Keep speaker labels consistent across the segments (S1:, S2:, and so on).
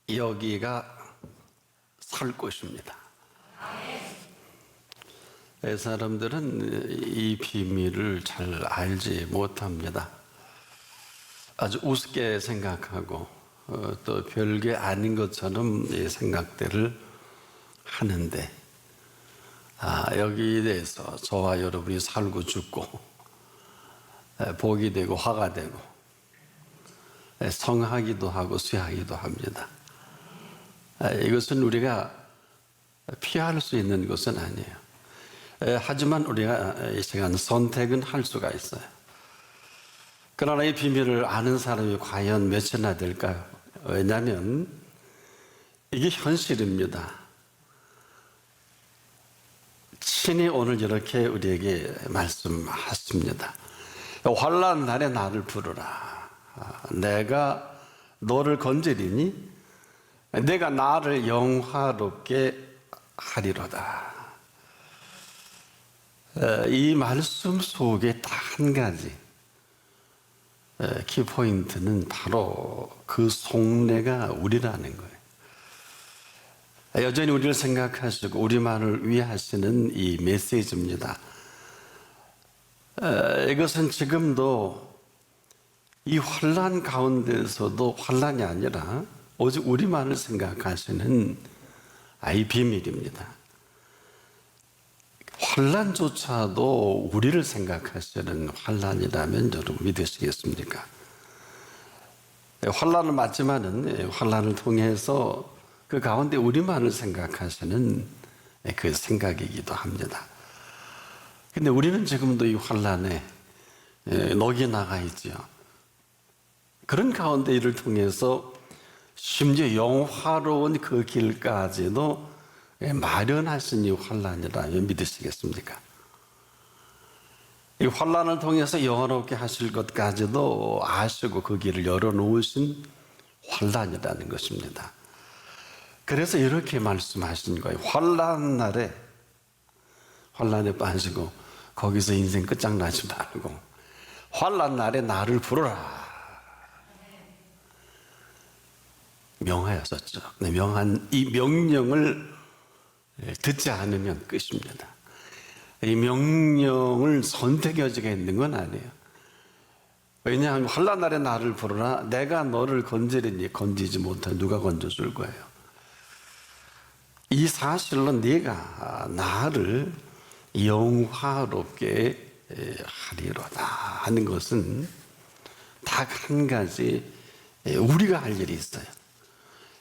S1: 여기가 살 곳입니다. 사람들은 이 비밀을 잘 알지 못합니다. 아주 우습게 생각하고 또 별게 아닌 것처럼 이 생각들을 하는데, 여기에 대해서 저와 여러분이 살고 죽고 복이 되고 화가 되고 성하기도 하고 쇠하기도 합니다. 이것은 우리가 피할 수 있는 것은 아니에요. 하지만 우리가 이 시간 선택은 할 수가 있어요. 그러나 이 비밀을 아는 사람이 과연 몇이나 될까요? 왜냐하면 이게 현실입니다. 신이 오늘 이렇게 우리에게 말씀하십니다. 환난 날에 나를 부르라. 내가 너를 건지리니 내가 나를 영화롭게 하리로다. 이 말씀 속에 딱 한 가지 키포인트는 바로 그 속내가 우리라는 거예요. 여전히 우리를 생각하시고 우리만을 위하시는 이 메시지입니다. 이것은 지금도 이 환난 가운데서도 환난이 아니라 오직 우리만을 생각하시는 이 비밀입니다. 환난조차도 우리를 생각하시는 환난이라면 여러분 믿으시겠습니까? 환난은 맞지만은 환난을 통해서 그 가운데 우리만을 생각하시는 그 생각이기도 합니다. 근데 우리는 지금도 이 환난에 녹이 나가 있지요. 그런 가운데 이를 통해서 심지어 영화로운 그 길까지도 마련하신 이 환난이라면 믿으시겠습니까? 이 환난을 통해서 영화롭게 하실 것까지도 아시고 그 길을 열어놓으신 환난이라는 것입니다. 그래서 이렇게 말씀하신 거예요. 환난 날에 환난에 빠지고 거기서 인생 끝장나지 말고 환난 날에 나를 부르라. 명하였었죠. 명한 이 명령을 듣지 않으면 끝입니다. 이 명령을 선택해야지가 있는 건 아니에요. 왜냐하면 환난 날에 나를 부르라. 내가 너를 건지리니 건지지 못해 누가 건져줄 거예요. 이 사실로 네가 나를 영화롭게 하리로다 하는 것은 딱 한 가지 우리가 할 일이 있어요.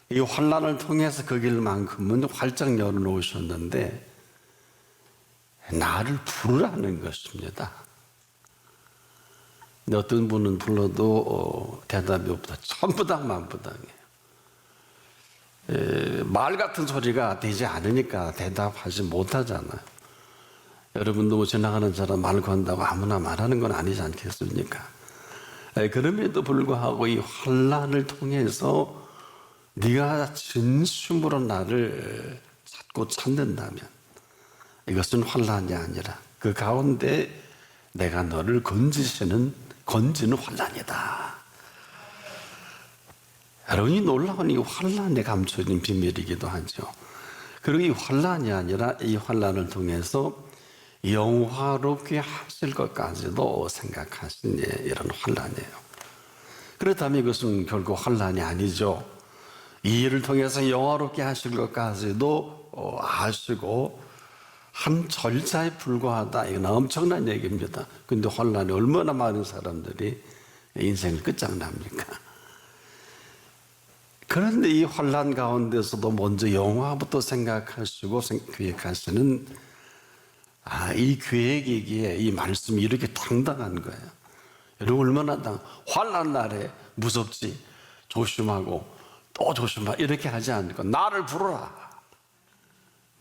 S1: 이 환난을 통해서 그 길만큼은 활짝 열어놓으셨는데 나를 부르라는 것입니다. 근데 어떤 분은 불러도 대답이 없다. 천부당 만부당이에요. 말 같은 소리가 되지 않으니까 대답하지 못하잖아요. 여러분도 뭐 지나가는 사람 말 건다고 아무나 말하는 건 아니지 않겠습니까? 그럼에도 불구하고 이 환난을 통해서 네가 진심으로 나를 찾고 찾는다면 이것은 환난이 아니라 그 가운데 내가 너를 건지는 환난이다. 여러분이 놀라운 이 환난에 감춰진 비밀이기도 하죠. 그리고 이 환난이 아니라 이 환난을 통해서 영화롭게 하실 것까지도 생각하신 이런 환난이에요. 그렇다면 이것은 결국 환난이 아니죠. 이 일을 통해서 영화롭게 하실 것까지도 아시고 한 절차에 불과하다. 이건 엄청난 얘기입니다. 근데 환난이 얼마나 많은 사람들이 인생을 끝장납니까? 그런데 이 환난 가운데서도 먼저 영화부터 생각하시고 계획하시는 이 계획이기에 이 말씀이 이렇게 당당한 거예요. 여러분 얼마나 환난 날에 무섭지, 조심하고 또 조심하 이렇게 하지 않고 나를 부르라.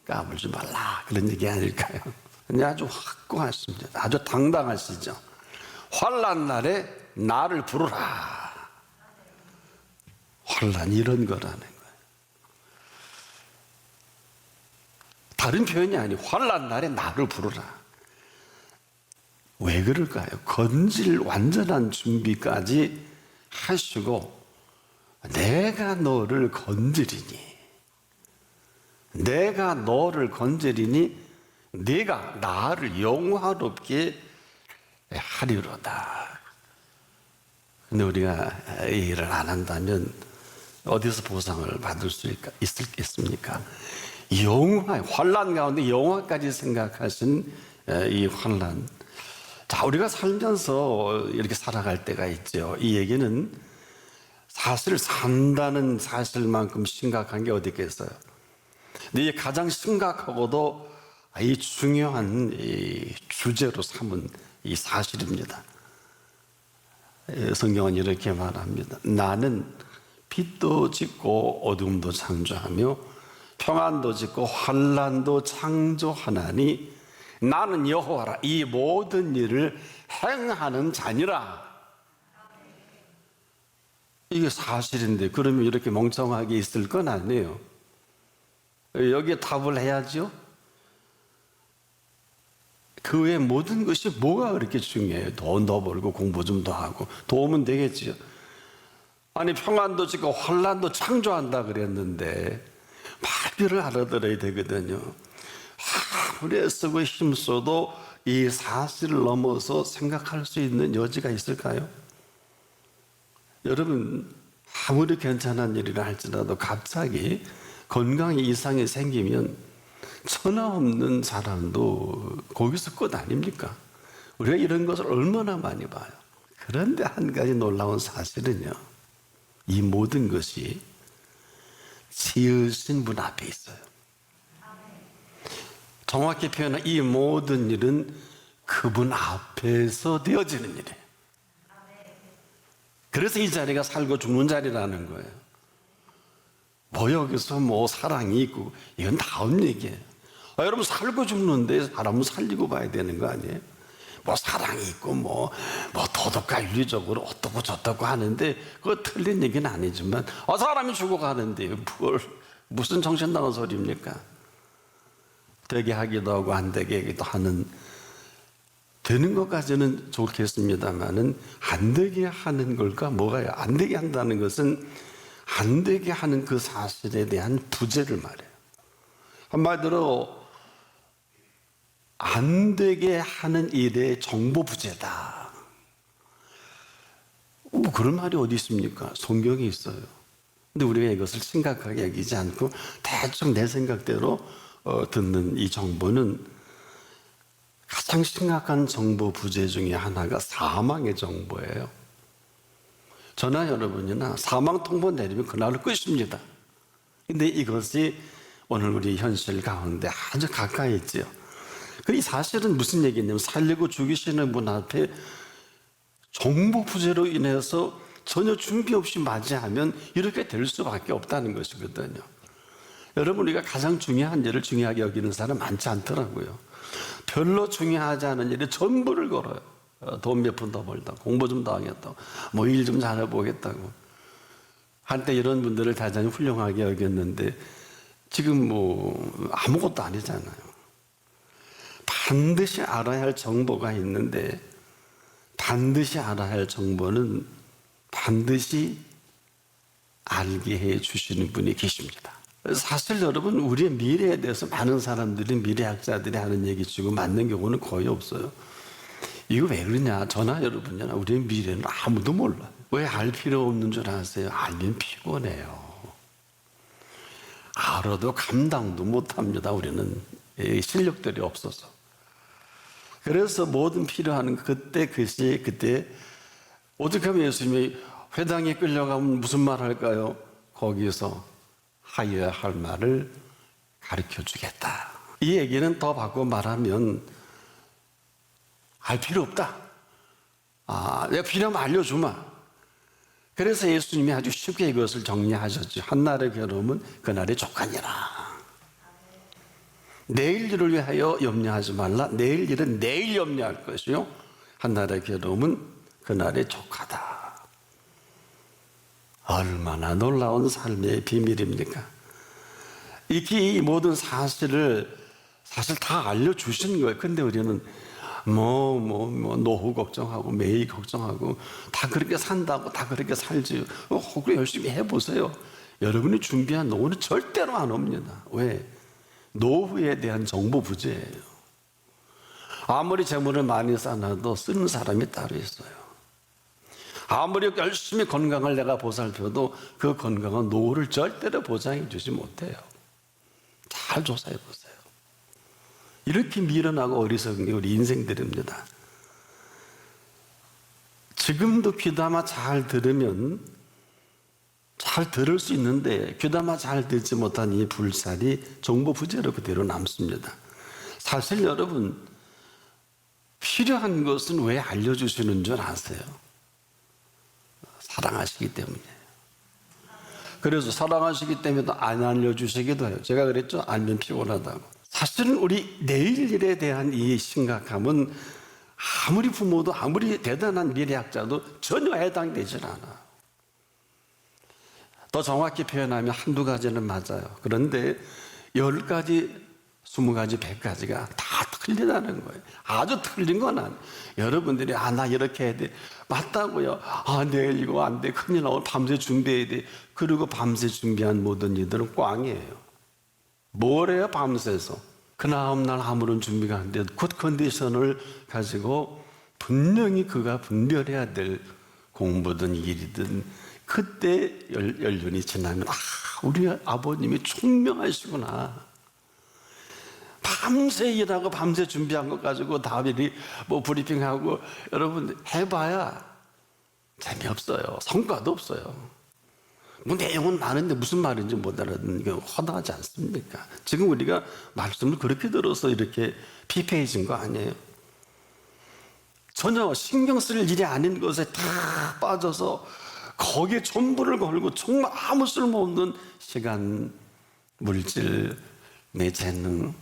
S1: 까불지 말라. 그런 얘기 아닐까요? 근데 아주 확고하십니다. 아주 당당하시죠. 환난 날에 나를 부르라. 환난이 이런 거라는 거예요. 다른 표현이 아니에요. 환난 날에 나를 부르라. 왜 그럴까요? 건질 완전한 준비까지 하시고 내가 너를 건드리니, 내가 너를 건드리니 네가 나를 영화롭게 하리로다. 근데 우리가 이 일을 안 한다면 어디서 보상을 받을 수 있습니까? 영화, 환난 가운데 영화까지 생각하신 이 환난. 자, 우리가 살면서 이렇게 살아갈 때가 있죠. 이 얘기는 사실 산다는 사실만큼 심각한 게 어디 있겠어요. 근데 이 가장 심각하고도 이 중요한 이 주제로 삼은 이 사실입니다. 성경은 이렇게 말합니다. 나는 빛도 짓고 어둠도 창조하며 평안도 짓고 환난도 창조하나니 나는 여호와라. 이 모든 일을 행하는 자니라. 이게 사실인데 그러면 이렇게 멍청하게 있을 건 아니에요. 여기에 답을 해야죠. 그 외에 모든 것이 뭐가 그렇게 중요해요? 돈도 벌고 공부 좀 더 하고 도움은 되겠지요. 아니 평안도 짓고 환난도 창조한다 그랬는데 말귀를 알아들어야 되거든요. 아무리 애쓰고 힘써도 이 사실을 넘어서 생각할 수 있는 여지가 있을까요? 여러분, 아무리 괜찮은 일이라 할지라도 갑자기 건강에 이상이 생기면 천하 없는 사람도 거기서 끝 아닙니까? 우리가 이런 것을 얼마나 많이 봐요. 그런데 한 가지 놀라운 사실은요, 이 모든 것이 지으신 분 앞에 있어요. 정확히 표현하면 이 모든 일은 그분 앞에서 되어지는 일이에요. 그래서 이 자리가 살고 죽는 자리라는 거예요. 뭐 여기서 뭐 사랑이 있고 이건 다음 얘기예요. 여러분 살고 죽는데 사람은 살리고 봐야 되는 거 아니에요? 뭐 사랑이 있고 뭐 도덕과 윤리적으로 어떻고 저떻고 하는데 그거 틀린 얘기는 아니지만 사람이 죽어가는데 뭘 무슨 정신 나간 소리입니까? 되게 하기도 하고 안 되게 하기도 하는, 되는 것까지는 좋겠습니다만은 안 되게 하는 걸까 뭐가요? 안 되게 한다는 것은 안 되게 하는 그 사실에 대한 부재를 말해요. 한마디로 안 되게 하는 일의 정보 부재다. 뭐 그런 말이 어디 있습니까? 성경에 있어요. 근데 우리가 이것을 심각하게 여기지 않고 대충 내 생각대로 듣는 이 정보는 가장 심각한 정보 부재 중에 하나가 사망의 정보예요. 저나 여러분이나 사망 통보 내리면 그날로 끝입니다. 근데 이것이 오늘 우리 현실 가운데 아주 가까이 있죠. 이 사실은 무슨 얘기냐면 살리고 죽이시는 분 앞에 정보 부재로 인해서 전혀 준비 없이 맞이하면 이렇게 될 수밖에 없다는 것이거든요. 여러분, 우리가 가장 중요한 일을 중요하게 여기는 사람 많지 않더라고요. 별로 중요하지 않은 일에 전부를 걸어요. 돈 몇 푼 더 벌다, 공부 좀 더 하겠다고, 뭐 일 좀 잘해보겠다고. 한때 이런 분들을 대단히 훌륭하게 여겼는데 지금 뭐 아무것도 아니잖아요. 반드시 알아야 할 정보가 있는데 반드시 알아야 할 정보는 반드시 알게 해 주시는 분이 계십니다. 사실 여러분, 우리의 미래에 대해서 많은 사람들이, 미래학자들이 하는 얘기 치고 맞는 경우는 거의 없어요. 이거 왜 그러냐? 저나 여러분이나 우리의 미래는 아무도 몰라요. 왜 알 필요 없는 줄 아세요? 알면 피곤해요. 알아도 감당도 못합니다. 우리는 실력들이 없어서. 그래서 모든 필요한 그때 어떻게 하면 예수님이 회당에 끌려가면 무슨 말 할까요? 거기서 하여야 할 말을 가르쳐 주겠다. 이 얘기는 더 바꿔 말하면 알 필요 없다. 내가 필요하면 알려주마. 그래서 예수님이 아주 쉽게 이것을 정리하셨죠. 한날의 괴로움은 그날의 족하니라. 내일 일을 위하여 염려하지 말라. 내일 일은 내일 염려할 것이요, 한날의 괴로움은 그날의 족하다. 얼마나 놀라운 삶의 비밀입니까? 이 모든 사실을 사실 다 알려주신 거예요. 근데 우리는 노후 걱정하고 매일 걱정하고 다 그렇게 산다고 다 그렇게 살지. 그래 열심히 해보세요. 여러분이 준비한 노후는 절대로 안 옵니다. 왜? 노후에 대한 정보 부재예요. 아무리 재물을 많이 쌓아도 쓰는 사람이 따로 있어요. 아무리 열심히 건강을 내가 보살펴도 그 건강은 노후를 절대로 보장해 주지 못해요. 잘 조사해 보세요. 이렇게 미련하고 어리석은 게 우리 인생들입니다. 지금도 귀담아 잘 들으면 잘 들을 수 있는데 귀담아 잘 듣지 못한 이 불살이 정보 부재로 그대로 남습니다. 사실 여러분 필요한 것은 왜 알려주시는 줄 아세요? 사랑하시기 때문이에요. 그래서 사랑하시기 때문에 안 알려주시기도 해요. 제가 그랬죠? 알면 피곤하다고. 사실은 우리 내일 일에 대한 이 심각함은 아무리 부모도 아무리 대단한 미래학자도 전혀 해당되질 않아. 더 정확히 표현하면 한두 가지는 맞아요. 그런데 10가지, 20가지, 100가지가 다 틀리다는 거예요. 아주 틀린 건 아니에요. 여러분들이 나 이렇게 해야 돼. 맞다고요. 내일 이거 안 돼. 큰일 나고 밤새 준비해야 돼. 그리고 밤새 준비한 모든 일들은 꽝이에요. 뭘 해요? 밤새서. 그 다음날 아무런 준비가 안 돼. 굿 컨디션을 가지고 분명히 그가 분별해야 될 공부든 일이든 그때 연륜이 지나면 우리 아버님이 총명하시구나. 밤새 일하고 밤새 준비한 것 가지고 다음에 브리핑하고 여러분 해봐야 재미없어요. 성과도 없어요. 내용은 많은데 무슨 말인지 못 알아듣는 게 허다하지 않습니까? 지금 우리가 말씀을 그렇게 들어서 이렇게 피폐해진 거 아니에요? 전혀 신경 쓸 일이 아닌 것에 다 빠져서 거기에 전부를 걸고 정말 아무 쓸모없는 시간, 물질, 내 재능,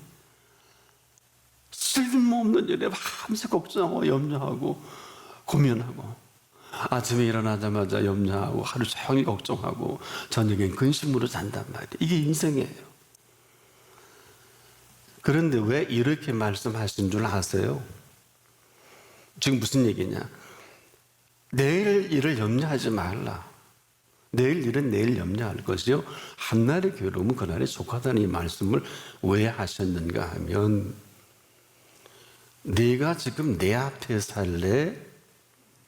S1: 쓸모없는 일에 밤새 걱정하고 염려하고 고민하고 아침에 일어나자마자 염려하고 하루 종일 걱정하고 저녁엔 근심으로 잔단 말이에요. 이게 인생이에요. 그런데 왜 이렇게 말씀하신 줄 아세요? 지금 무슨 얘기냐? 내일 일을 염려하지 말라. 내일 일은 내일 염려할 것이요 한날의 괴로움은 그날에 속하다는 이 말씀을 왜 하셨는가 하면 네가 지금 내 앞에 살래?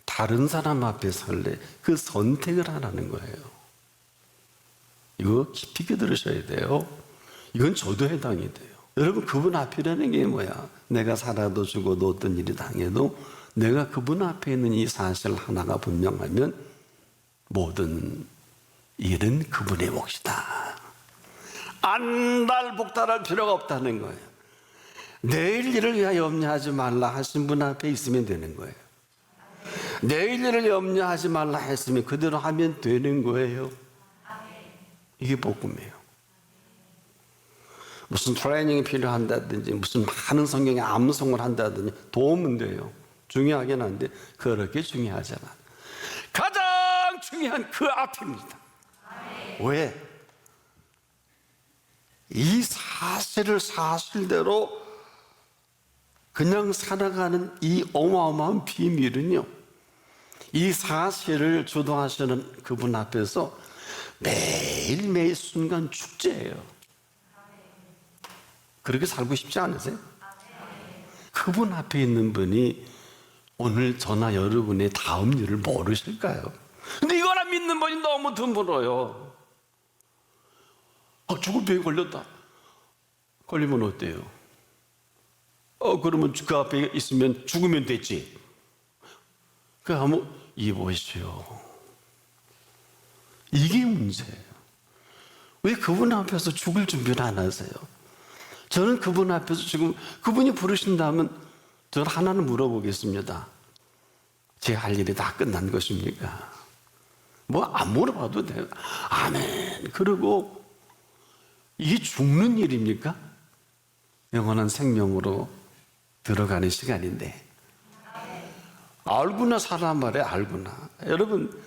S1: 다른 사람 앞에 살래? 그 선택을 하라는 거예요. 이거 깊이 있게 들으셔야 돼요. 이건 저도 해당이 돼요. 여러분 그분 앞이라는 게 뭐야? 내가 살아도 죽어도 어떤 일이 당해도 내가 그분 앞에 있는 이 사실 하나가 분명하면 모든 일은 그분의 몫이다. 안달복달할 필요가 없다는 거예요. 내일 일을 위하여 염려하지 말라 하신 분 앞에 있으면 되는 거예요. 내일 일을 염려하지 말라 했으면 그대로 하면 되는 거예요. 이게 복음이에요. 무슨 트레이닝이 필요한다든지 무슨 많은 성경에 암송을 한다든지 도움은 돼요. 중요하긴 한데 그렇게 중요하지 않아. 가장 중요한 그 앞입니다. 왜? 이 사실을 사실대로 그냥 살아가는 이 어마어마한 비밀은요, 이 사실을 주도하시는 그분 앞에서 매일매일 순간 축제예요. 그렇게 살고 싶지 않으세요? 그분 앞에 있는 분이 오늘 저나 여러분의 다음 일을 모르실까요? 근데 이거나 믿는 분이 너무 드물어요. 죽을 병에 걸렸다. 걸리면 어때요? 그러면 그 앞에 있으면 죽으면 됐지. 한번 입으시오. 이게 문제예요. 왜 그분 앞에서 죽을 준비를 안 하세요? 저는 그분 앞에서 지금 그분이 부르신다면 저는 하나는 물어보겠습니다. 제 할 일이 다 끝난 것입니까? 안 물어봐도 돼요. 아멘. 그리고 이게 죽는 일입니까? 영원한 생명으로 들어가는 시간인데 알구나 사람 말에 알구나. 여러분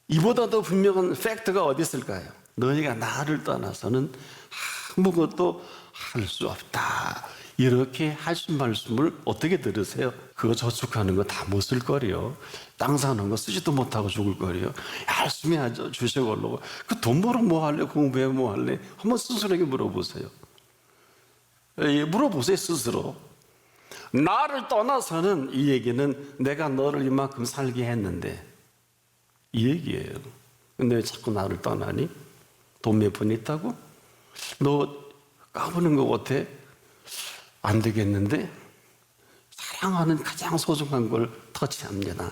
S1: 이보다 더 분명한 팩트가 어디 있을까요? 너희가 나를 떠나서는 아무것도 할 수 없다. 이렇게 하신 말씀을 어떻게 들으세요? 그거 저축하는 거 다 못 쓸 거리요. 땅 사는 거 쓰지도 못하고 죽을 거리요. 열심히 하죠. 주식 올라고. 그 돈 벌어 뭐 할래? 공부해 뭐 할래? 한번 스스로에게 물어보세요. 예, 물어보세요, 스스로. 나를 떠나서는 이 얘기는 내가 너를 이만큼 살게 했는데 이 얘기예요. 근데 왜 자꾸 나를 떠나니? 돈 몇 푼 있다고? 너 까부는 거 같아? 안 되겠는데? 사랑하는 가장 소중한 걸 터치합니다.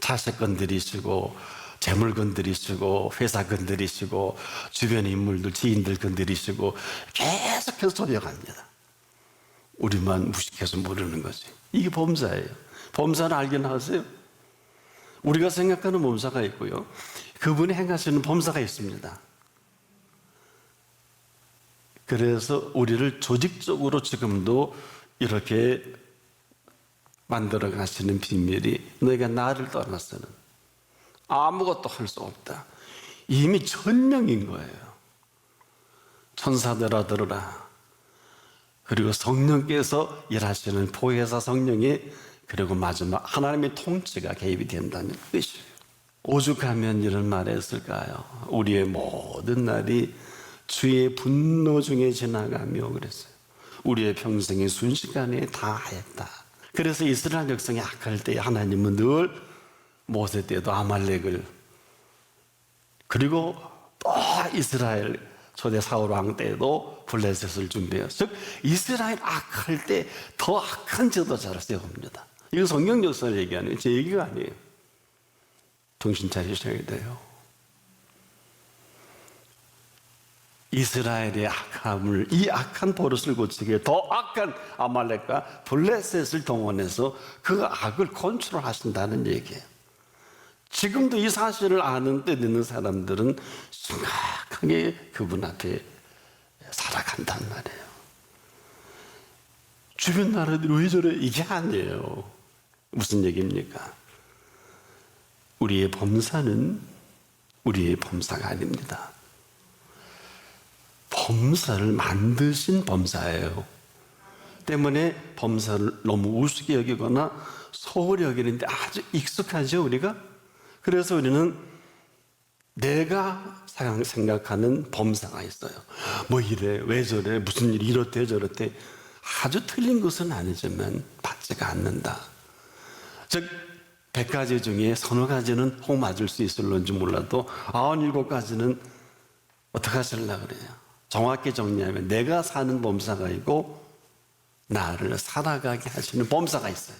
S1: 자식 건드리시고 재물 건드리시고 회사 건드리시고 주변의 인물들 지인들 건드리시고 계속해서 소비해갑니다. 우리만 무식해서 모르는 거지. 이게 범사예요. 범사를 알긴 하세요? 우리가 생각하는 범사가 있고요, 그분이 행하시는 범사가 있습니다. 그래서 우리를 조직적으로 지금도 이렇게 만들어 가시는 비밀이, 너희가 나를 떠나서는 아무것도 할 수 없다. 이미 천명인 거예요. 천사들아 들으라. 그리고 성령께서 일하시는 보혜사 성령이, 그리고 마지막 하나님의 통치가 개입이 된다는 뜻이에요. 오죽하면 이런 말을 했을까요? 우리의 모든 날이 주의 분노 중에 지나가며 그랬어요. 우리의 평생이 순식간에 다 했다. 그래서 이스라엘 백성이 악할 때 하나님은 늘 모세 때도 아말렉을, 그리고 또 이스라엘 초대 사울 왕 때도 블레셋을 준비해요. 즉 이스라엘 악할 때 더 악한 지도자를 세웁니다. 이거 성경 역사를 얘기하는, 제 얘기가 아니에요. 정신 차리셔야 돼요. 이스라엘의 악함을, 이 악한 버릇을 고치기에 더 악한 아말렉과 블레셋을 동원해서 그 악을 컨트롤하신다는 얘기예요. 지금도 이 사실을 아는 때 되는 사람들은 심각하게 그분 앞에 살아간단 말이에요. 주변 나라들이 왜 저래? 이게 아니에요. 무슨 얘기입니까? 우리의 범사는 우리의 범사가 아닙니다. 범사를 만드신 범사예요. 때문에 범사를 너무 우습게 여기거나 소홀히 여기는데 아주 익숙하죠, 우리가? 그래서 우리는 내가 생각하는 범사가 있어요. 뭐 이래, 왜 저래, 무슨 일이 이렇대 저렇대. 아주 틀린 것은 아니지만 받지가 않는다. 즉 100가지 중에 서너 가지는 혹 맞을 수 있을런지 몰라도 97가지는 어떻게 하시려고 그래요? 정확히 정리하면 내가 사는 범사가 있고 나를 살아가게 하시는 범사가 있어요.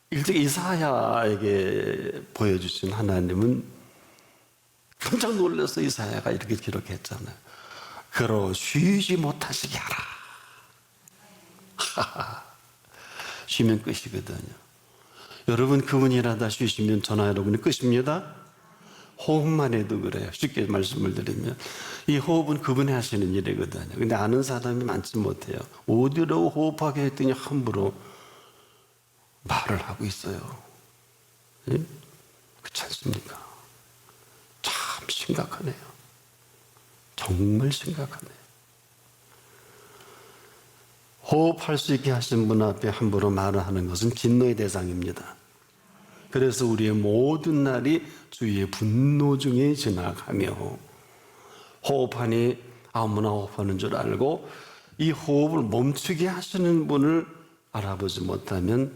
S1: 일찍 이사야에게 보여주신 하나님은 깜짝 놀라서 이사야가 이렇게 기록했잖아요. 그러 쉬지 못하시게 하라. 쉬면 끝이거든요. 여러분, 그분이 일하다 쉬시면 저나 여러분이 끝입니다. 호흡만 해도 그래요. 쉽게 말씀을 드리면 이 호흡은 그분이 하시는 일이거든요. 근데 아는 사람이 많지 못해요. 어디로 호흡하게 했더니 함부로 말을 하고 있어요. 예? 그렇지 않습니까? 참 심각하네요. 정말 심각하네요. 호흡할 수 있게 하신 분 앞에 함부로 말을 하는 것은 진노의 대상입니다. 그래서 우리의 모든 날이 주의 분노 중에 지나가며, 호흡하니 아무나 호흡하는 줄 알고 이 호흡을 멈추게 하시는 분을 알아보지 못하면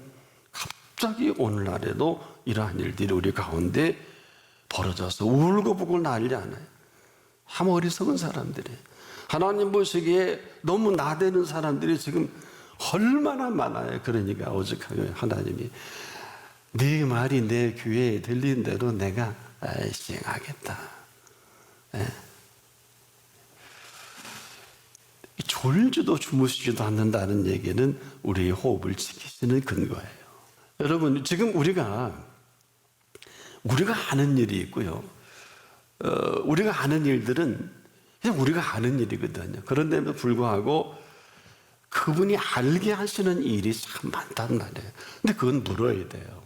S1: 갑자기 오늘날에도 이러한 일들이 우리 가운데 벌어져서 울고불고 난리 나요. 참 어리석은 사람들이, 하나님 보시기에 너무 나대는 사람들이 지금 얼마나 많아요. 그러니까 오죽하면 하나님이 네 말이 내 귀에 들린 대로 내가 시행하겠다. 졸지도 주무시지도 않는다는 얘기는 우리의 호흡을 지키시는 근거예요. 여러분, 지금 우리가 아는 일이 있고요. 우리가 아는 일들은 그냥 우리가 아는 일이거든요. 그런데도 불구하고 그분이 알게 하시는 일이 참 많단 말이에요. 근데 그건 물어야 돼요.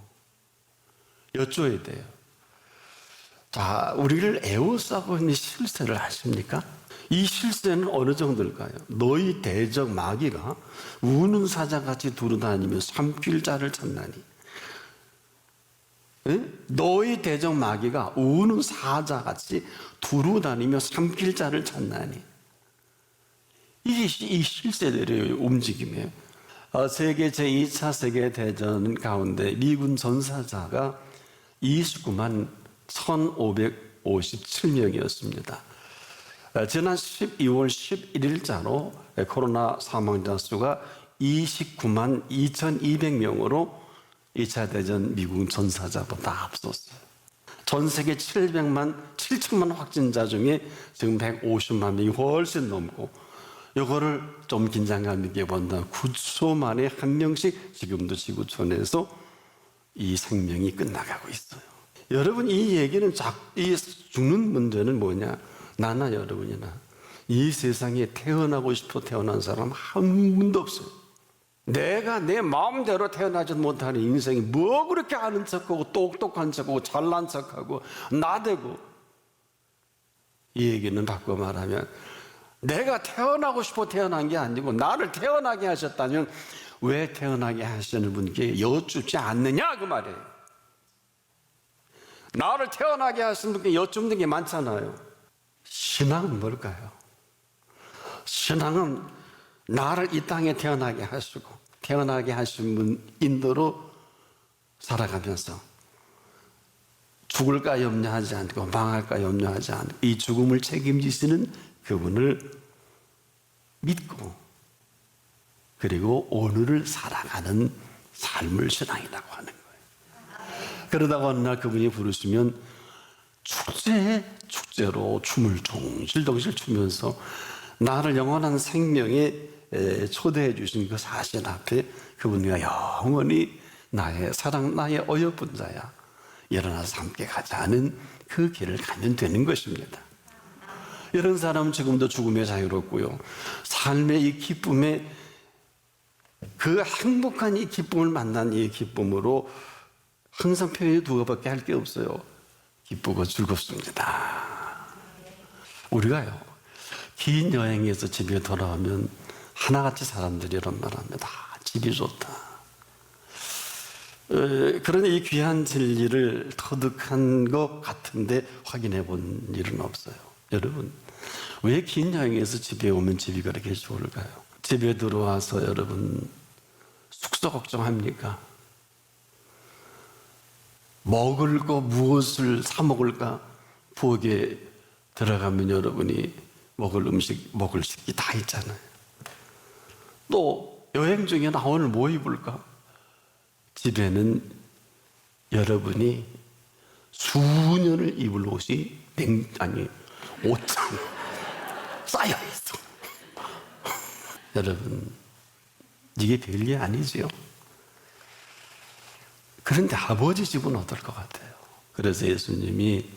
S1: 여쭤야 돼요. 자, 우리를 애워싸고 있는 실세를 아십니까? 이 실세는 어느 정도일까요? 너희 대적 마귀가 우는 사자같이 두루다니며 삼킬 자를 찾나니. 에? 너희 대적 마귀가 우는 사자같이 두루다니며 삼킬 자를 찾나니. 이게 이 실세들의 움직임이에요. 세계 제2차 세계대전 가운데 미군 전사자가 29만 1,557명이었습니다. 지난 12월 11일자로 코로나 사망자 수가 29만 2,200명으로 2차 대전 미국 전사자보다 앞섰어요. 전 세계 7천만 확진자 중에 지금 150만 명이 훨씬 넘고, 이거를 좀 긴장감 있게 본다. 9초 만에 한 명씩 지금도 지구촌에서 이 생명이 끝나가고 있어요. 여러분, 이 얘기는 이 죽는 문제는 뭐냐? 나나 여러분이나 이 세상에 태어나고 싶어 태어난 사람 한 분도 없어요. 내가 내 마음대로 태어나지 못하는 인생이 뭐 그렇게 아는 척하고 똑똑한 척하고 잘난 척하고 나대고. 이 얘기는 바꿔 말하면, 내가 태어나고 싶어 태어난 게 아니고 나를 태어나게 하셨다면 왜 태어나게 하시는 분께 여쭙지 않느냐, 그 말이에요. 나를 태어나게 하신 분께 여쭙는 게 많잖아요. 신앙은 뭘까요? 신앙은 나를 이 땅에 태어나게 하시고 태어나게 하신 분 인도로 살아가면서 죽을까 염려하지 않고 망할까 염려하지 않고 이 죽음을 책임지시는 그분을 믿고, 그리고 오늘을 살아가는 삶을 신앙이라고 하는 거예요. 그러다가 어느 날 그분이 부르시면 축제로 춤을 동실동실 추면서 나를 영원한 생명에 초대해 주신 그 사실 앞에 그분과 영원히 나의 사랑, 나의 어여쁜 자야, 일어나서 함께 가자는 그 길을 가면 되는 것입니다. 이런 사람은 지금도 죽음에 자유롭고요, 삶의 이 기쁨에, 그 행복한 이 기쁨을 만난 이 기쁨으로 항상 표현이 두 가지밖에 할 게 없어요. 기쁘고 즐겁습니다. 우리가요, 긴 여행에서 집에 돌아오면 하나같이 사람들이 이런 말 합니다. 집이 좋다. 그런 이 귀한 진리를 터득한 것 같은데 확인해 본 일은 없어요. 여러분, 왜 긴 여행에서 집에 오면 집이 그렇게 좋을까요? 집에 들어와서 여러분 숙소 걱정합니까? 먹을 거 무엇을 사 먹을까? 부엌에 들어가면 여러분이 먹을 음식, 먹을 식기 다 있잖아요. 또 여행 중에 나 오늘 뭐 입을까? 집에는 여러분이 수년을 입을 옷이 옷장 쌓여 있어. 여러분, 이게 별게 아니지요. 그런데 아버지 집은 어떨 것 같아요? 그래서 예수님이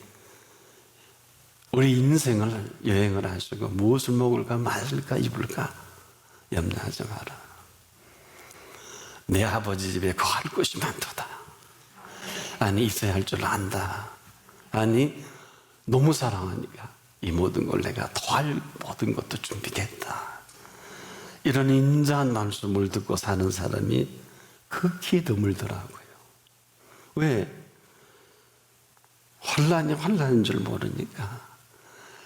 S1: 우리 인생을 여행을 하시고 무엇을 먹을까, 마실까, 입을까 염려하지 마라. 내 아버지 집에 거할 곳이 많도다. 아니, 있어야 할 줄 안다. 아니, 너무 사랑하니까 이 모든 걸 내가 더할 모든 것도 준비됐다. 이런 인자한 말씀을 듣고 사는 사람이 극히 드물더라고요. 왜? 환란인 줄 모르니까.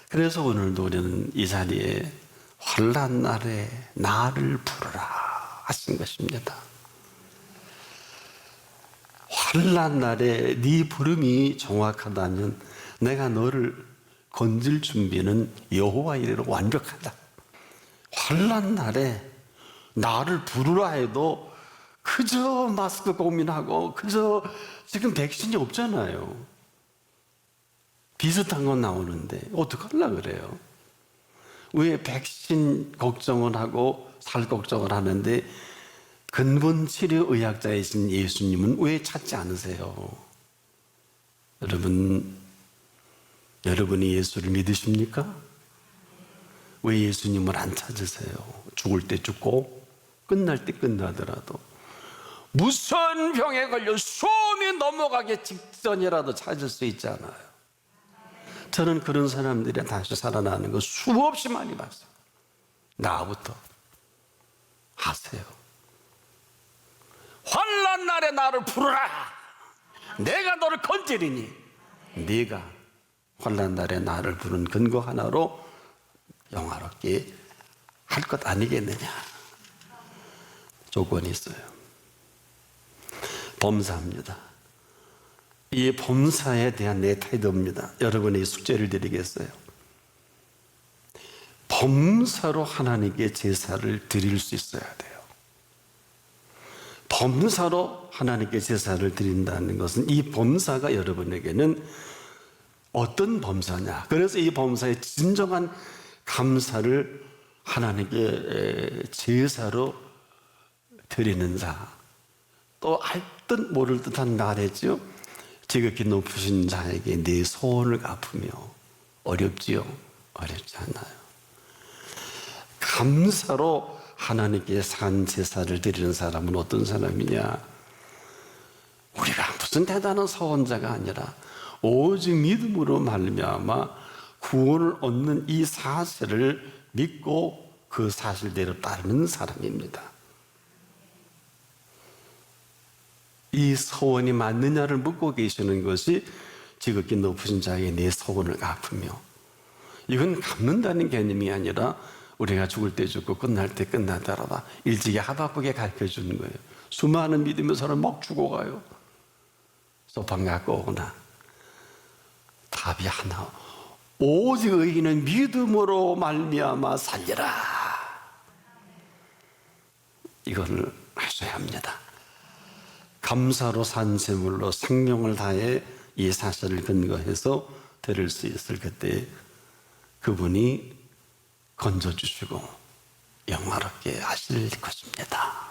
S1: 그래서 오늘도 우리는 이 자리에 환란 날에 나를 부르라 하신 것입니다. 환란 날에 네 부름이 정확하다면 내가 너를 건질 준비는 여호와 이래로 완벽하다. 환란 날에 나를 부르라 해도 그저 마스크 고민하고 그저 지금 백신이 없잖아요. 비슷한 건 나오는데 어떡하려고 그래요? 왜 백신 걱정을 하고 살 걱정을 하는데 근본 치료 의학자이신 예수님은 왜 찾지 않으세요? 여러분이 예수를 믿으십니까? 왜 예수님을 안 찾으세요? 죽을 때 죽고 끝날 때 끝나더라도 무슨 병에 걸려 숨이 넘어가기 직전이라도 찾을 수 있잖아요. 저는 그런 사람들이 다시 살아나는 거 수없이 많이 봤어요. 나부터 하세요. 환난 날에 나를 부르라. 내가 너를 건지리니. 네가 환난 날에 나를 부른 근거 하나로 영화롭게 할 것 아니겠느냐. 조건이 있어요. 범사입니다. 이 범사에 대한 내 태도입니다. 여러분의 숙제를 드리겠어요. 범사로 하나님께 제사를 드릴 수 있어야 돼요. 범사로 하나님께 제사를 드린다는 것은 이 범사가 여러분에게는 어떤 범사냐. 그래서 이 범사의 진정한 감사를 하나님께 제사로 드리는 자. 또 알 듯 모를 듯한 말했죠. 지극히 높으신 자에게 내 소원을 갚으며. 어렵지요? 어렵지 않아요. 감사로 하나님께 산 제사를 드리는 사람은 어떤 사람이냐? 우리가 무슨 대단한 서원자가 아니라 오직 믿음으로 말미암아 구원을 얻는 이 사실을 믿고 그 사실대로 따르는 사람입니다. 이 서원이 맞느냐를 묻고 계시는 것이 지극히 높으신 자에게 내 소원을 갚으며. 이건 갚는다는 개념이 아니라 우리가 죽을 때 죽고 끝날 때 끝나더라도 일찍이 하박국에 가르쳐 주는 거예요. 수많은 믿음의 사람 막 죽어가요. 소판 갖고 오거나. 답이 하나. 오직 의인은 믿음으로 말미암아 살리라. 이거를 하셔야 합니다. 감사로 산 제물로 생명을 다해 이 사실을 근거해서 드릴 수 있을 그때 그분이 건져주시고 영화롭게 하실 것입니다.